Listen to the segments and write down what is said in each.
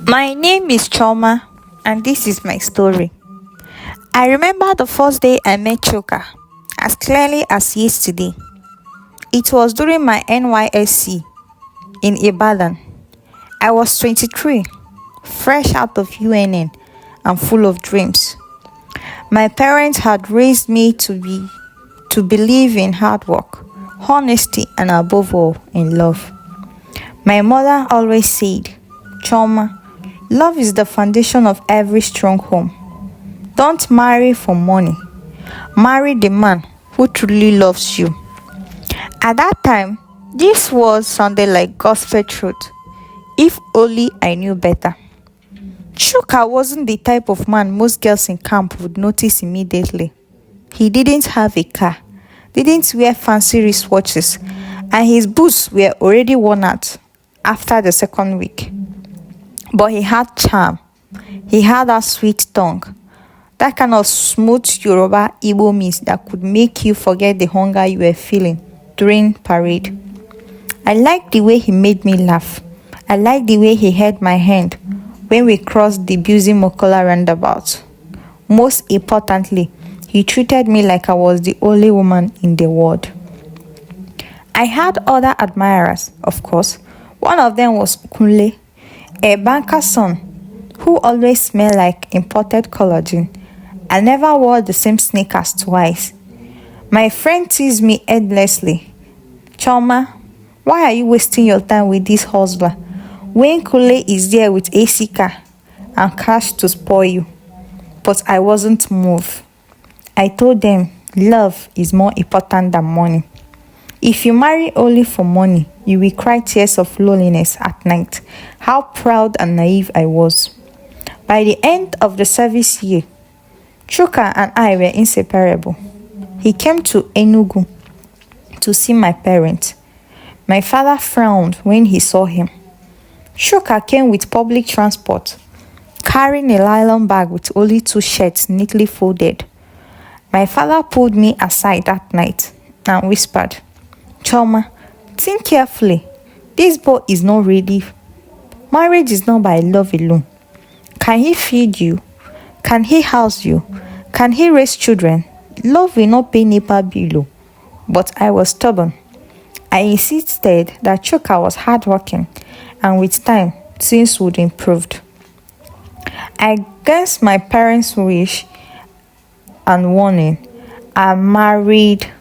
My name is Choma, and this is my story. I remember the first day I met Choka as clearly as yesterday. It was during my NYSC in Ibadan. I was 23, fresh out of UNN and full of dreams. My parents had raised me to believe in hard work, honesty, and above all, in love. My mother always said, Choma, love is the foundation of every strong home. Don't marry for money. Marry the man who truly loves you. At that time, this was sounded like gospel truth. If only I knew better. Chuka wasn't the type of man most girls in camp would notice immediately. He didn't have a car, didn't wear fancy wristwatches, and his boots were already worn out after the second week. But he had charm. He had a sweet tongue. That kind of smooth Yoruba Igbo mix that could make you forget the hunger you were feeling during parade. I liked the way he made me laugh. I liked the way he held my hand when we crossed the Buzi Mokola roundabout. Most importantly, he treated me like I was the only woman in the world. I had other admirers, of course. One of them was Kunle, a banker's son who always smelled like imported collagen. I never wore the same sneakers twice. My friend teased me endlessly. Choma, why are you wasting your time with this hustler when Kule is there with AC car and cash to spoil you? But I wasn't moved. I told them love is more important than money. If you marry only for money, you will cry tears of loneliness at night. How proud and naive I was. By the end of the service year, Chuka and I were inseparable. He came to Enugu to see my parents. My father frowned when he saw him. Chuka came with public transport, carrying a nylon bag with only 2 shirts neatly folded. My father pulled me aside that night and whispered, Choma, think carefully. This boy is not ready. Marriage is not by love alone. Can he feed you? Can he house you? Can he raise children? Love will not pay NEPA bill. But I was stubborn. I insisted that Chuka was hardworking, and with time, things would improve. Against my parents' wish and warning, I married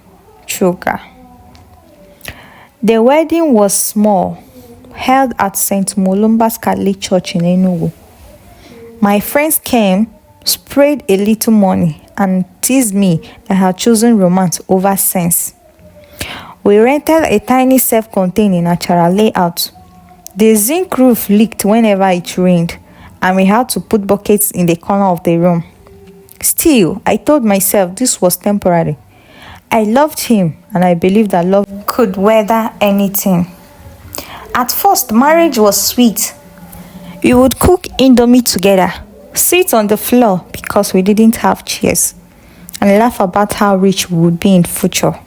Chuka. The wedding was small, held at St. Mulumba's Catholic Church in Enugu. My friends came, sprayed a little money, and teased me that I had chosen romance over sense. We rented a tiny self-contained natural layout. The zinc roof leaked whenever it rained, and we had to put buckets in the corner of the room. Still, I told myself this was temporary. I loved him, and I believed that love could weather anything. At first, marriage was sweet. We would cook indomie together, sit on the floor because we didn't have chairs, and laugh about how rich we would be in future.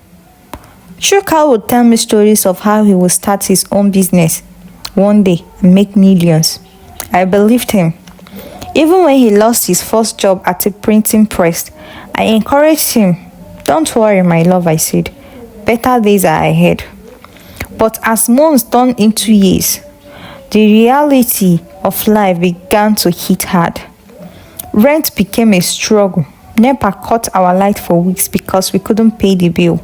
Chuka would tell me stories of how he would start his own business one day and make millions. I believed him. Even when he lost his first job at a printing press, I encouraged him. Don't worry, my love, I said. Better days are ahead. But as months turned into years, the reality of life began to hit hard. Rent became a struggle. NEPA cut our light for weeks because we couldn't pay the bill.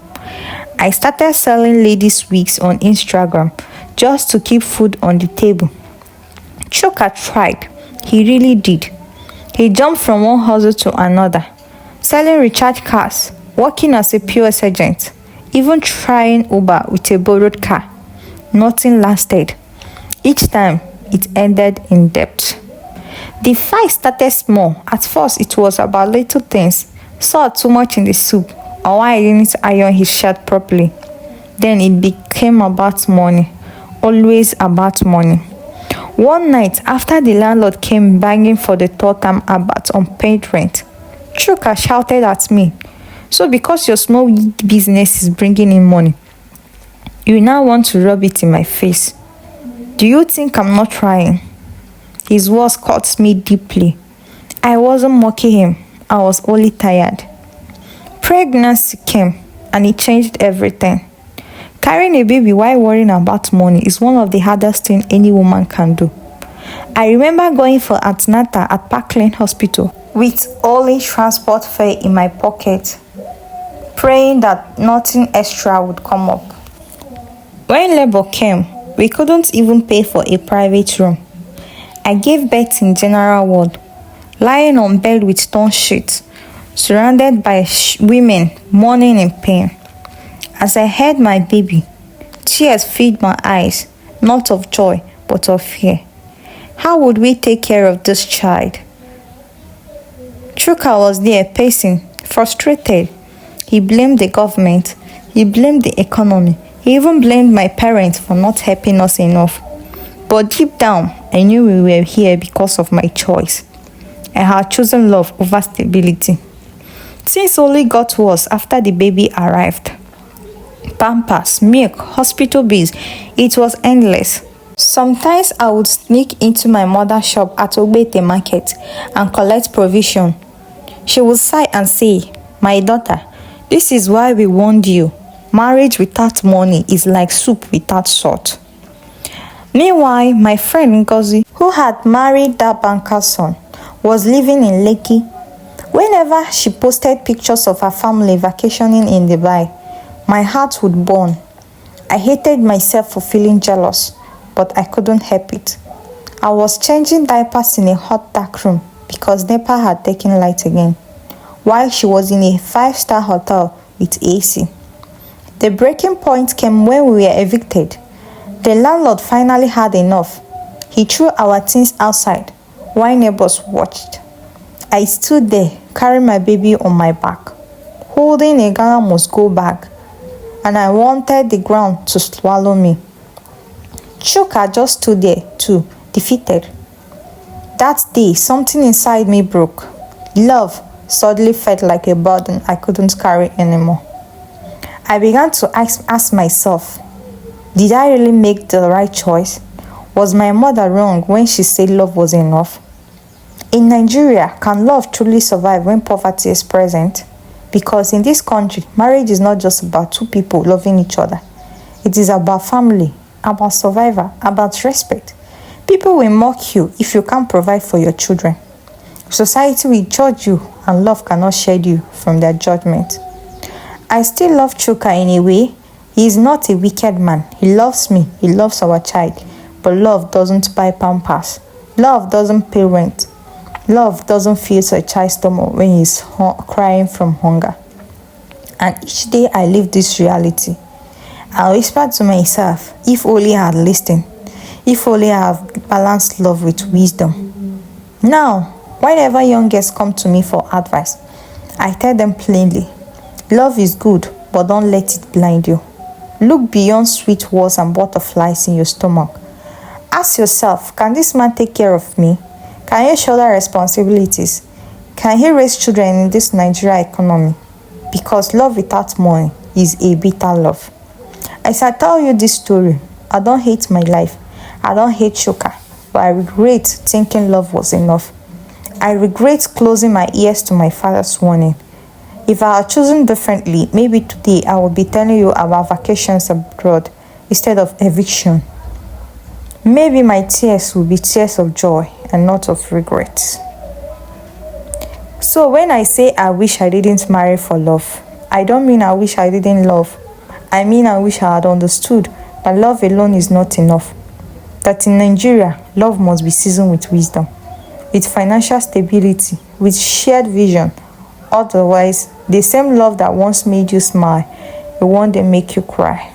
I started selling ladies' wigs on Instagram just to keep food on the table. Chuka tried. He really did. He jumped from one hustle to another, selling recharge cars, working as a POS agent, even trying Uber with a borrowed car. Nothing lasted. Each time, it ended in debt. The fight started small. At first, it was about little things. Salt too much in the soup, or why I didn't iron his shirt properly. Then it became about money. Always about money. One night, after the landlord came banging for the third time about unpaid rent, Chuka shouted at me, so because your small business is bringing in money, you now want to rub it in my face. Do you think I'm not trying? His words cut me deeply. I wasn't mocking him, I was only tired. Pregnancy came and it changed everything. Carrying a baby while worrying about money is one of the hardest things any woman can do. I remember going for antenatal at Parkland Hospital with only transport fare in my pocket, praying that nothing extra would come up. When labor came, we couldn't even pay for a private room. I gave birth in general ward, lying on bed with torn sheets, surrounded by women mourning in pain. As I held my baby, tears filled my eyes, not of joy, but of fear. How would we take care of this child? Chuka was there pacing, frustrated. He blamed the government. He blamed the economy. He even blamed my parents for not helping us enough. But deep down, I knew we were here because of my choice. I had chosen love over stability. Things only got worse after the baby arrived. Pampers, milk, hospital bills, it was endless. Sometimes I would sneak into my mother's shop at Ogbete Market and collect provision. She would sigh and say, "My daughter, this is why we warned you. Marriage without money is like soup without salt." Meanwhile, my friend Ngozi, who had married that banker's son, was living in Lekki. Whenever she posted pictures of her family vacationing in Dubai, my heart would burn. I hated myself for feeling jealous, but I couldn't help it. I was changing diapers in a hot dark room because NEPA had taken light again, while she was in a 5-star hotel with AC. The breaking point came when we were evicted. The landlord finally had enough. He threw our things outside while neighbors watched. I stood there, carrying my baby on my back, holding a Ghana must go bag, and I wanted the ground to swallow me. Chuka just stood there too, defeated. That day, something inside me broke. Love suddenly felt like a burden I couldn't carry anymore. I began to ask myself, did I really make the right choice? Was my mother wrong when she said love was enough? In Nigeria, can love truly survive when poverty is present? Because in this country, marriage is not just about two people loving each other. It is about family, about survival, about respect. People will mock you if you can't provide for your children. Society will judge you, and love cannot shield you from their judgment. I still love Chuka in a way. He is not a wicked man. He loves me. He loves our child. But love doesn't buy pampers. Love doesn't pay rent. Love doesn't fill a child's stomach when he's crying from hunger. And each day I live this reality, I whisper to myself, if only I had listened. If only I have balanced love with wisdom. Now, whenever young girls come to me for advice, I tell them plainly, love is good, but don't let it blind you. Look beyond sweet words and butterflies in your stomach. Ask yourself, can this man take care of me? Can he shoulder responsibilities? Can he raise children in this Nigerian economy? Because love without money is a bitter love. As I tell you this story, I don't hate my life. I don't hate Chuka, but I regret thinking love was enough. I regret closing my ears to my father's warning. If I had chosen differently, maybe today I would be telling you about vacations abroad instead of eviction. Maybe my tears will be tears of joy and not of regret. So when I say I wish I didn't marry for love, I don't mean I wish I didn't love. I mean I wish I had understood that love alone is not enough. That in Nigeria, love must be seasoned with wisdom, with financial stability, with shared vision. Otherwise, the same love that once made you smile will one day make you cry.